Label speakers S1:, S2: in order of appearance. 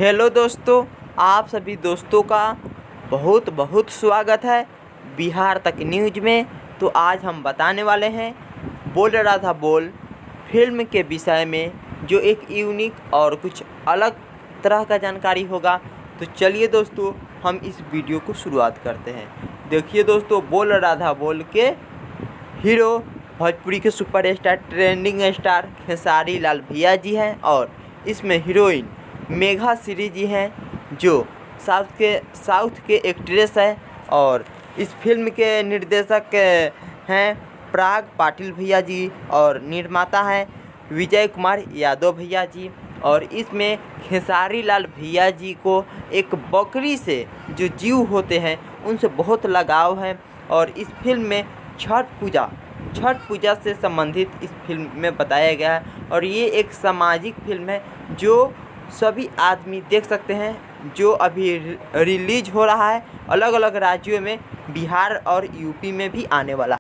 S1: Hello दोस्तों, आप सभी दोस्तों का बहुत बहुत स्वागत है बिहार तक न्यूज में। तो आज हम बताने वाले हैं बोल रहा था बोल फिल्म के विषय में, जो एक यूनिक और कुछ अलग तरह का जानकारी होगा। तो चलिए दोस्तों, हम इस वीडियो को शुरुआत करते हैं। देखिए दोस्तों, बोल रहा था बोल के हीरो भोजपुरी के superstar trending star Khesari Lal भैया जी हैं, और इसमें हीरोइन मेघा श्री जी हैं, जो साउथ के एक्ट्रेस है। और इस फिल्म के निर्देशक हैं पराग पाटिल भैया जी, और निर्माता हैं विजय कुमार यादव भैया जी। और इसमें खेसारी लाल भैया जी को एक बकरी से जो जीव होते हैं उनसे बहुत लगाव है। और इस फिल्म में छठ पूजा से संबंधित इस फिल्म में बताया गया है। और ये एक सामाजिक फिल्म है जो सभी आदमी देख सकते हैं, जो अभी रिलीज हो रहा है अलग अलग राज्यों में, बिहार और यूपी में भी आने वाला है।